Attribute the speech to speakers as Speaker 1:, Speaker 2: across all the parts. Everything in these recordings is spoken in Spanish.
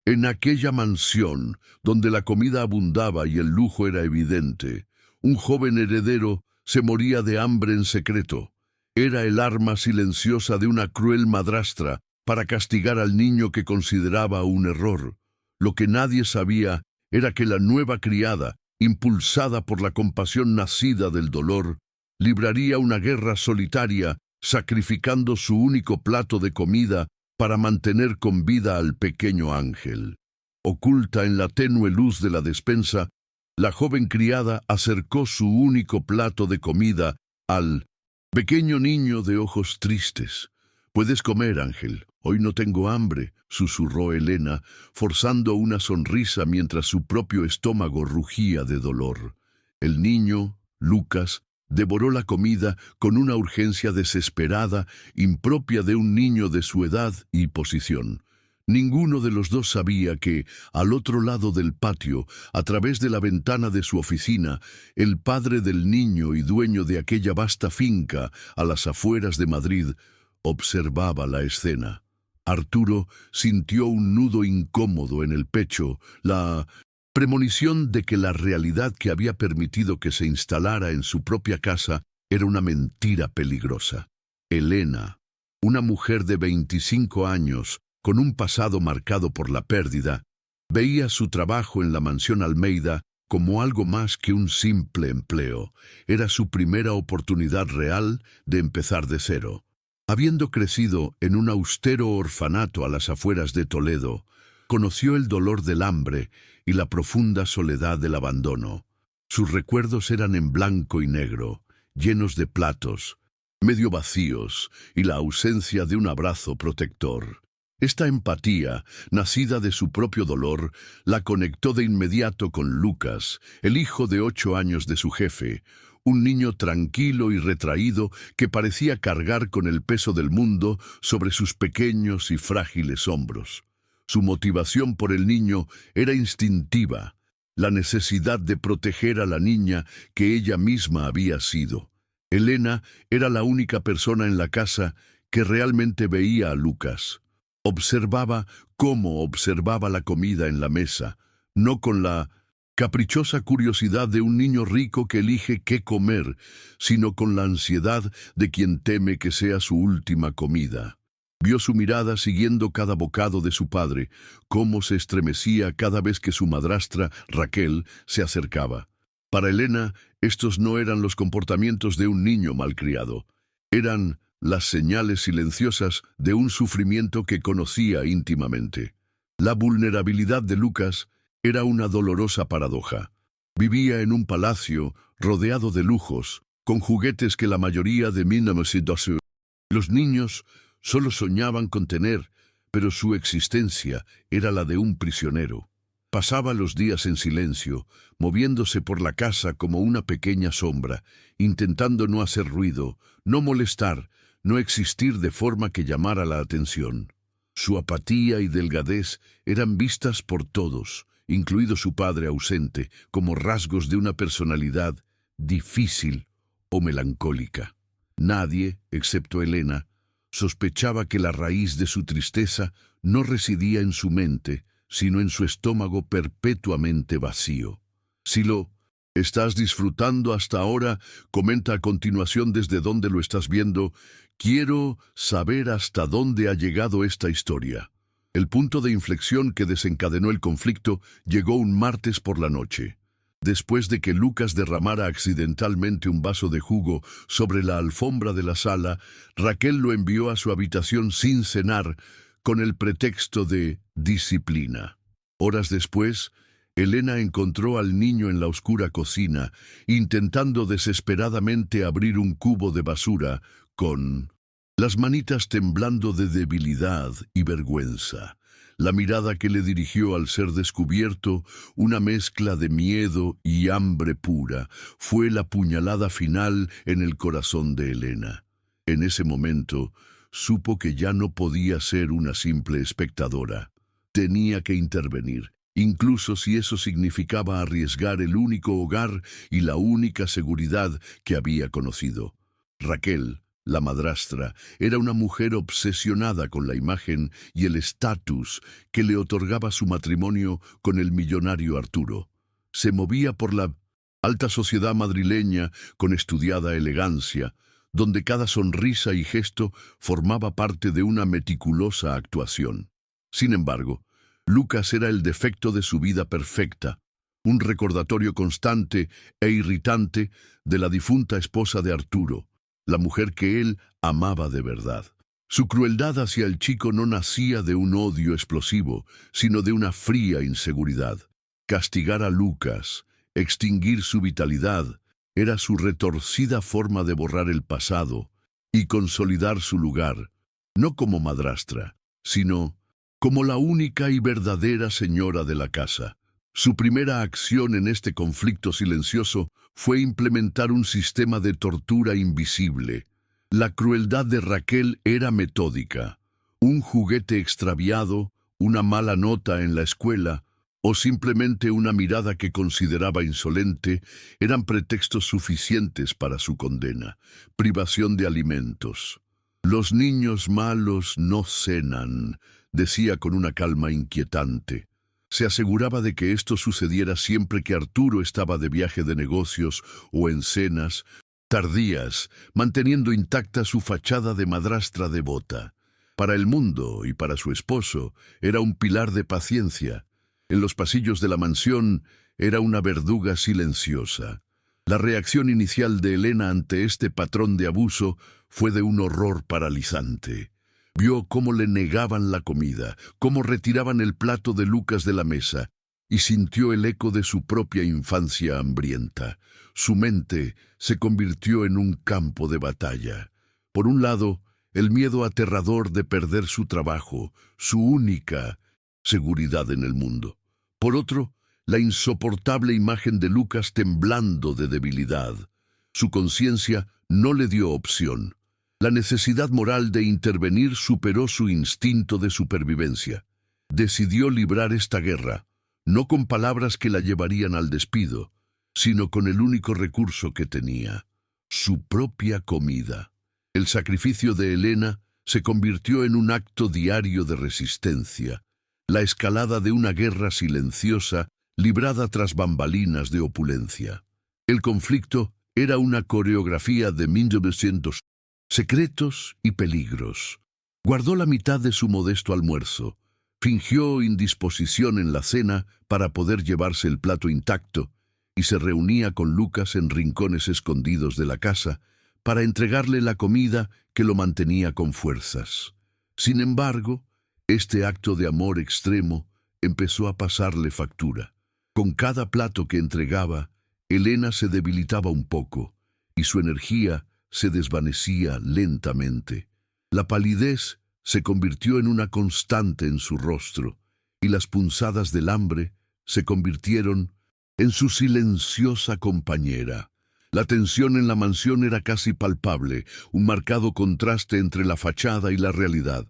Speaker 1: En aquella mansión, donde la comida abundaba y el lujo era evidente, un joven heredero se moría de hambre en secreto. Era el arma silenciosa de una cruel madrastra para castigar al niño que consideraba un error. Lo que nadie sabía era que la nueva criada, impulsada por la compasión nacida del dolor, libraría una guerra solitaria, sacrificando su único plato de comida para mantener con vida al pequeño ángel. Oculta en la tenue luz de la despensa, la joven criada acercó su único plato de comida al pequeño niño de ojos tristes. «Puedes comer, Ángel. Hoy no tengo hambre», susurró Elena, forzando una sonrisa mientras su propio estómago rugía de dolor. El niño, Lucas, devoró la comida con una urgencia desesperada, impropia de un niño de su edad y posición. Ninguno de los dos sabía que, al otro lado del patio, a través de la ventana de su oficina, el padre del niño y dueño de aquella vasta finca a las afueras de Madrid, observaba la escena. Arturo sintió un nudo incómodo en el pecho, la premonición de que la realidad que había permitido que se instalara en su propia casa era una mentira peligrosa. Elena, una mujer de 25 años, con un pasado marcado por la pérdida, veía su trabajo en la mansión Almeida como algo más que un simple empleo. Era su primera oportunidad real de empezar de cero. Habiendo crecido en un austero orfanato a las afueras de Toledo, conoció el dolor del hambre y la profunda soledad del abandono. Sus recuerdos eran en blanco y negro, llenos de platos, medio vacíos y la ausencia de un abrazo protector. Esta empatía, nacida de su propio dolor, la conectó de inmediato con Lucas, el hijo de 8 años de su jefe, un niño tranquilo y retraído que parecía cargar con el peso del mundo sobre sus pequeños y frágiles hombros. Su motivación por el niño era instintiva, la necesidad de proteger a la niña que ella misma había sido. Elena era la única persona en la casa que realmente veía a Lucas. Observaba cómo observaba la comida en la mesa, no con la caprichosa curiosidad de un niño rico que elige qué comer, sino con la ansiedad de quien teme que sea su última comida. Vio su mirada siguiendo cada bocado de su padre, cómo se estremecía cada vez que su madrastra, Raquel, se acercaba. Para Elena, estos no eran los comportamientos de un niño malcriado. Eran las señales silenciosas de un sufrimiento que conocía íntimamente. La vulnerabilidad de Lucas era una dolorosa paradoja. Vivía en un palacio rodeado de lujos, con juguetes que la mayoría de 1912. Los niños solo soñaban con tener, pero su existencia era la de un prisionero. Pasaba los días en silencio, moviéndose por la casa como una pequeña sombra, intentando no hacer ruido, no molestar, no existir de forma que llamara la atención. Su apatía y delgadez eran vistas por todos, incluido su padre ausente, como rasgos de una personalidad difícil o melancólica. Nadie, excepto Elena, sospechaba que la raíz de su tristeza no residía en su mente, sino en su estómago perpetuamente vacío. Si lo estás disfrutando hasta ahora, comenta a continuación desde dónde lo estás viendo. Quiero saber hasta dónde ha llegado esta historia. El punto de inflexión que desencadenó el conflicto llegó un martes por la noche. Después de que Lucas derramara accidentalmente un vaso de jugo sobre la alfombra de la sala, Raquel lo envió a su habitación sin cenar, con el pretexto de disciplina. Horas después, Elena encontró al niño en la oscura cocina, intentando desesperadamente abrir un cubo de basura, con las manitas temblando de debilidad y vergüenza. La mirada que le dirigió al ser descubierto, una mezcla de miedo y hambre pura, fue la puñalada final en el corazón de Elena. En ese momento, supo que ya no podía ser una simple espectadora. Tenía que intervenir, incluso si eso significaba arriesgar el único hogar y la única seguridad que había conocido. Raquel, La madrastra era una mujer obsesionada con la imagen y el estatus que le otorgaba su matrimonio con el millonario Arturo. Se movía por la alta sociedad madrileña con estudiada elegancia, donde cada sonrisa y gesto formaba parte de una meticulosa actuación. Sin embargo, Lucas era el defecto de su vida perfecta, un recordatorio constante e irritante de la difunta esposa de Arturo, la mujer que él amaba de verdad. Su crueldad hacia el chico no nacía de un odio explosivo, sino de una fría inseguridad. Castigar a Lucas, extinguir su vitalidad, era su retorcida forma de borrar el pasado y consolidar su lugar, no como madrastra, sino como la única y verdadera señora de la casa. Su primera acción en este conflicto silencioso fue implementar un sistema de tortura invisible. La crueldad de Raquel era metódica. Un juguete extraviado, una mala nota en la escuela o simplemente una mirada que consideraba insolente eran pretextos suficientes para su condena. Privación de alimentos. Los niños malos no cenan, decía con una calma inquietante. Se aseguraba de que esto sucediera siempre que Arturo estaba de viaje de negocios o en cenas tardías, manteniendo intacta su fachada de madrastra devota. Para el mundo y para su esposo era un pilar de paciencia. En los pasillos de la mansión era una verduga silenciosa. La reacción inicial de Elena ante este patrón de abuso fue de un horror paralizante. Vio cómo le negaban la comida, cómo retiraban el plato de Lucas de la mesa, y sintió el eco de su propia infancia hambrienta. Su mente se convirtió en un campo de batalla. Por un lado, el miedo aterrador de perder su trabajo, su única seguridad en el mundo. Por otro, la insoportable imagen de Lucas temblando de debilidad. Su conciencia no le dio opción. La necesidad moral de intervenir superó su instinto de supervivencia. Decidió librar esta guerra, no con palabras que la llevarían al despido, sino con el único recurso que tenía, su propia comida. El sacrificio de Elena se convirtió en un acto diario de resistencia, la escalada de una guerra silenciosa librada tras bambalinas de opulencia. El conflicto era una coreografía de 1900. Secretos y peligros. Guardó la mitad de su modesto almuerzo. Fingió indisposición en la cena para poder llevarse el plato intacto y se reunía con Lucas en rincones escondidos de la casa para entregarle la comida que lo mantenía con fuerzas. Sin embargo, este acto de amor extremo empezó a pasarle factura. Con cada plato que entregaba, Elena se debilitaba un poco y su energía se desvanecía lentamente. La palidez se convirtió en una constante en su rostro, y las punzadas del hambre se convirtieron en su silenciosa compañera. La tensión en la mansión era casi palpable, un marcado contraste entre la fachada y la realidad.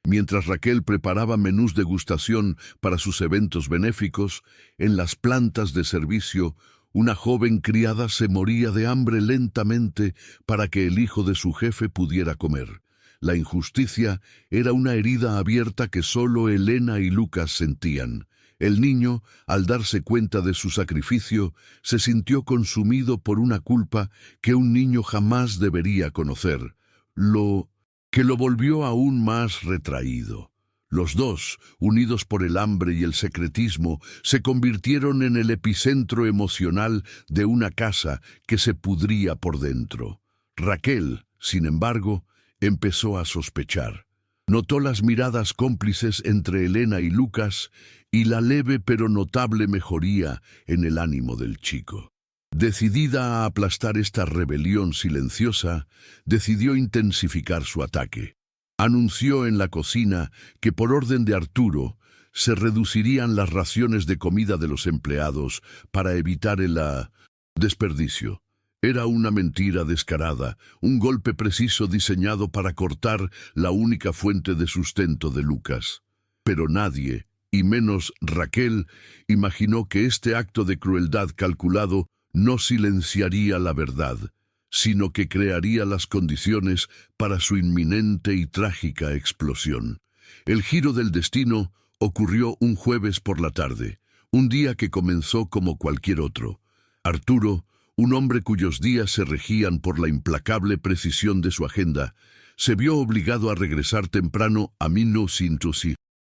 Speaker 1: Mientras Raquel preparaba menús de degustación para sus eventos benéficos, en las plantas de servicio, una joven criada se moría de hambre lentamente para que el hijo de su jefe pudiera comer. La injusticia era una herida abierta que solo Elena y Lucas sentían. El niño, al darse cuenta de su sacrificio, se sintió consumido por una culpa que un niño jamás debería conocer, lo que lo volvió aún más retraído. Los dos, unidos por el hambre y el secretismo, se convirtieron en el epicentro emocional de una casa que se pudría por dentro. Raquel, sin embargo, empezó a sospechar. Notó las miradas cómplices entre Elena y Lucas y la leve pero notable mejoría en el ánimo del chico. Decidida a aplastar esta rebelión silenciosa, decidió intensificar su ataque. Anunció en la cocina que por orden de Arturo se reducirían las raciones de comida de los empleados para evitar el desperdicio. Era una mentira descarada, un golpe preciso diseñado para cortar la única fuente de sustento de Lucas. Pero nadie, y menos Raquel, imaginó que este acto de crueldad calculado no silenciaría la verdad, sino que crearía las condiciones para su inminente y trágica explosión. El giro del destino ocurrió un jueves por la tarde, un día que comenzó como cualquier otro. Arturo, un hombre cuyos días se regían por la implacable precisión de su agenda, se vio obligado a regresar temprano a Minusinthusi,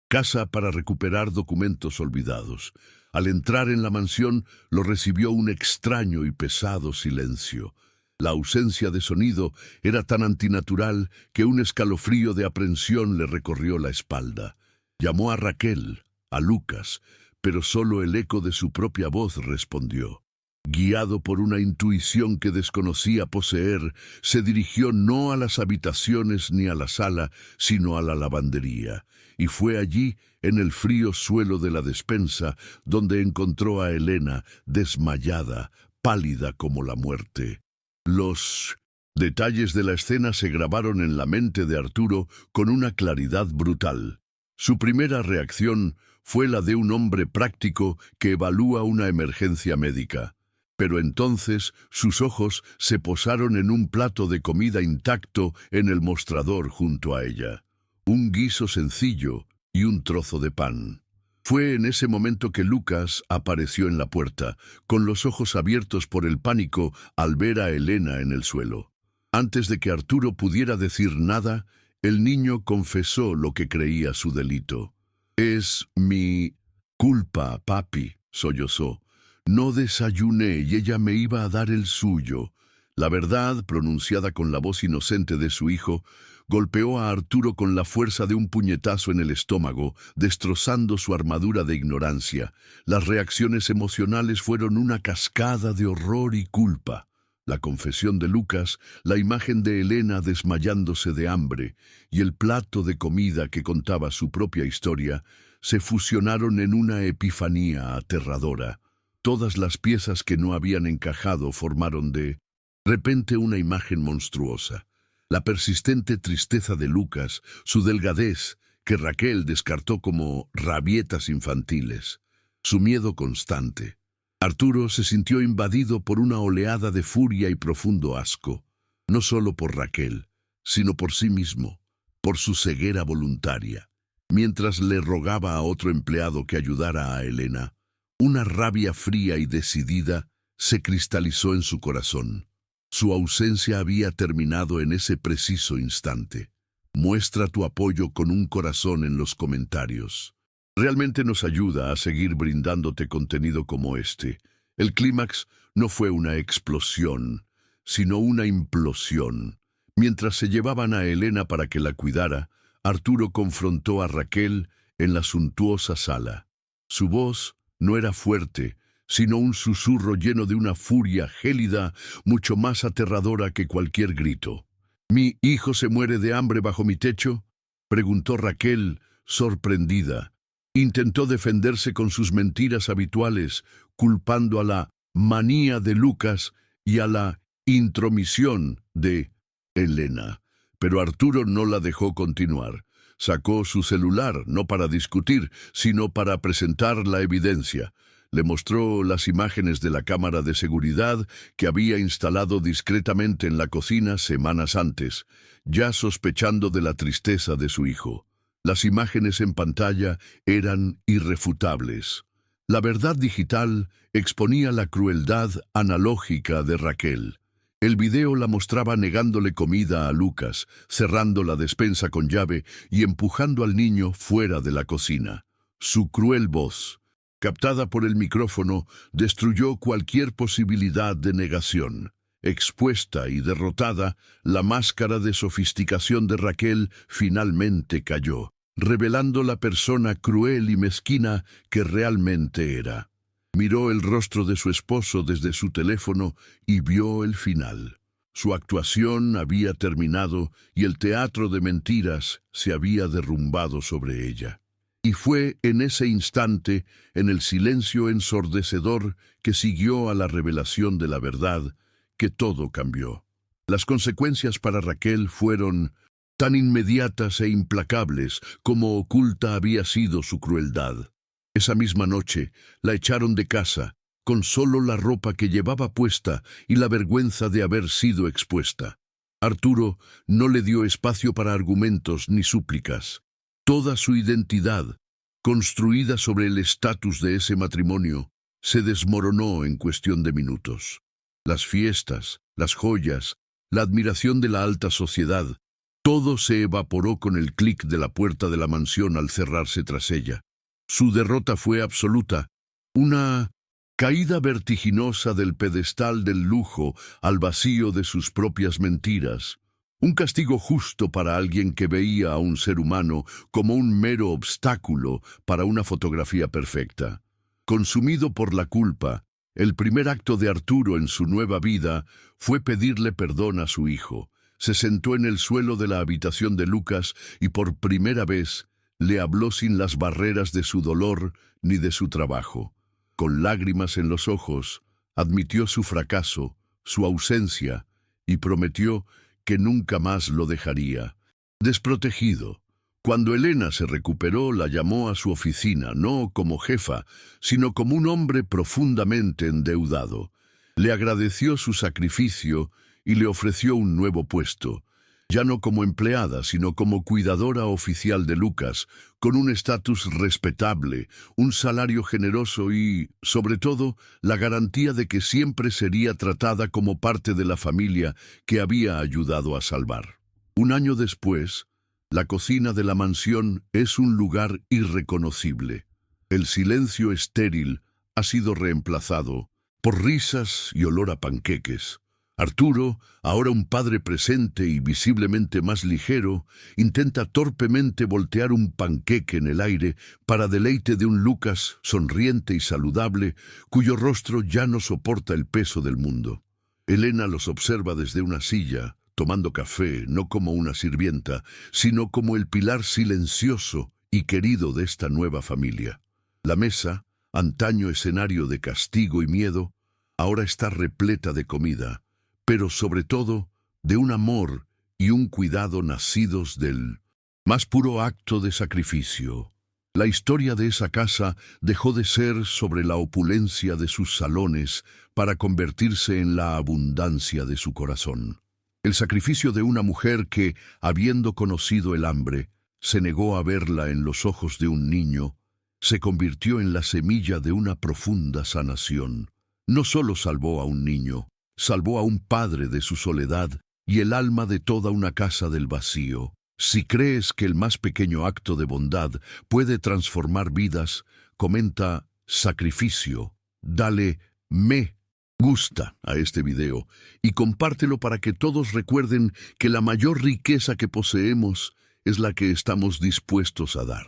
Speaker 1: casa para recuperar documentos olvidados. Al entrar en la mansión, lo recibió un extraño y pesado silencio. La ausencia de sonido era tan antinatural que un escalofrío de aprensión le recorrió la espalda. Llamó a Raquel, a Lucas, pero solo el eco de su propia voz respondió. Guiado por una intuición que desconocía poseer, se dirigió no a las habitaciones ni a la sala, sino a la lavandería, y fue allí, en el frío suelo de la despensa, donde encontró a Elena, desmayada, pálida como la muerte. Los detalles de la escena se grabaron en la mente de Arturo con una claridad brutal. Su primera reacción fue la de un hombre práctico que evalúa una emergencia médica. Pero entonces sus ojos se posaron en un plato de comida intacto en el mostrador junto a ella. Un guiso sencillo y un trozo de pan. Fue en ese momento que Lucas apareció en la puerta, con los ojos abiertos por el pánico al ver a Elena en el suelo. Antes de que Arturo pudiera decir nada, el niño confesó lo que creía su delito. «Es mi culpa, papi», sollozó. «No desayuné y ella me iba a dar el suyo». La verdad, pronunciada con la voz inocente de su hijo, golpeó a Arturo con la fuerza de un puñetazo en el estómago, destrozando su armadura de ignorancia. Las reacciones emocionales fueron una cascada de horror y culpa. La confesión de Lucas, la imagen de Elena desmayándose de hambre y el plato de comida que contaba su propia historia, se fusionaron en una epifanía aterradora. Todas las piezas que no habían encajado formaron de repente una imagen monstruosa. La persistente tristeza de Lucas, su delgadez, que Raquel descartó como rabietas infantiles, su miedo constante. Arturo se sintió invadido por una oleada de furia y profundo asco, no solo por Raquel, sino por sí mismo, por su ceguera voluntaria. Mientras le rogaba a otro empleado que ayudara a Elena, una rabia fría y decidida se cristalizó en su corazón. Su ausencia había terminado en ese preciso instante. Muestra tu apoyo con un corazón en los comentarios. Realmente nos ayuda a seguir brindándote contenido como este. El clímax no fue una explosión, sino una implosión. Mientras se llevaban a Elena para que la cuidara, Arturo confrontó a Raquel en la suntuosa sala. Su voz no era fuerte, sino un susurro lleno de una furia gélida mucho más aterradora que cualquier grito. «¿Mi hijo se muere de hambre bajo mi techo?», preguntó Raquel, sorprendida. Intentó defenderse con sus mentiras habituales, culpando a la manía de Lucas y a la intromisión de Elena. Pero Arturo no la dejó continuar. Sacó su celular, no para discutir, sino para presentar la evidencia. Le mostró las imágenes de la cámara de seguridad que había instalado discretamente en la cocina semanas antes, ya sospechando de la tristeza de su hijo. Las imágenes en pantalla eran irrefutables. La verdad digital exponía la crueldad analógica de Raquel. El video la mostraba negándole comida a Lucas, cerrando la despensa con llave y empujando al niño fuera de la cocina. Su cruel voz, captada por el micrófono, destruyó cualquier posibilidad de negación. Expuesta y derrotada, la máscara de sofisticación de Raquel finalmente cayó, revelando la persona cruel y mezquina que realmente era. Miró el rostro de su esposo desde su teléfono y vio el final. Su actuación había terminado y el teatro de mentiras se había derrumbado sobre ella. Y fue en ese instante, en el silencio ensordecedor que siguió a la revelación de la verdad, que todo cambió. Las consecuencias para Raquel fueron tan inmediatas e implacables como oculta había sido su crueldad. Esa misma noche la echaron de casa, con solo la ropa que llevaba puesta y la vergüenza de haber sido expuesta. Arturo no le dio espacio para argumentos ni súplicas. Toda su identidad, construida sobre el estatus de ese matrimonio, se desmoronó en cuestión de minutos. Las fiestas, las joyas, la admiración de la alta sociedad, todo se evaporó con el clic de la puerta de la mansión al cerrarse tras ella. Su derrota fue absoluta, una caída vertiginosa del pedestal del lujo al vacío de sus propias mentiras, un castigo justo para alguien que veía a un ser humano como un mero obstáculo para una fotografía perfecta. Consumido por la culpa, el primer acto de Arturo en su nueva vida fue pedirle perdón a su hijo. Se sentó en el suelo de la habitación de Lucas y por primera vez le habló sin las barreras de su dolor ni de su trabajo. Con lágrimas en los ojos, admitió su fracaso, su ausencia, y prometió que nunca más lo dejaría. Desprotegido, cuando Elena se recuperó, la llamó a su oficina, no como jefa, sino como un hombre profundamente endeudado. Le agradeció su sacrificio y le ofreció un nuevo puesto, ya no como empleada, sino como cuidadora oficial de Lucas, con un estatus respetable, un salario generoso y, sobre todo, la garantía de que siempre sería tratada como parte de la familia que había ayudado a salvar. Un año después, la cocina de la mansión es un lugar irreconocible. El silencio estéril ha sido reemplazado por risas y olor a panqueques. Arturo, ahora un padre presente y visiblemente más ligero, intenta torpemente voltear un panqueque en el aire para deleite de un Lucas sonriente y saludable, cuyo rostro ya no soporta el peso del mundo. Elena los observa desde una silla, tomando café, no como una sirvienta, sino como el pilar silencioso y querido de esta nueva familia. La mesa, antaño escenario de castigo y miedo, ahora está repleta de comida, pero sobre todo de un amor y un cuidado nacidos del más puro acto de sacrificio. La historia de esa casa dejó de ser sobre la opulencia de sus salones para convertirse en la abundancia de su corazón. El sacrificio de una mujer que, habiendo conocido el hambre, se negó a verla en los ojos de un niño, se convirtió en la semilla de una profunda sanación. No solo salvó a un niño, salvó a un padre de su soledad y el alma de toda una casa del vacío. Si crees que el más pequeño acto de bondad puede transformar vidas, comenta sacrificio, dale me gusta a este video y compártelo para que todos recuerden que la mayor riqueza que poseemos es la que estamos dispuestos a dar.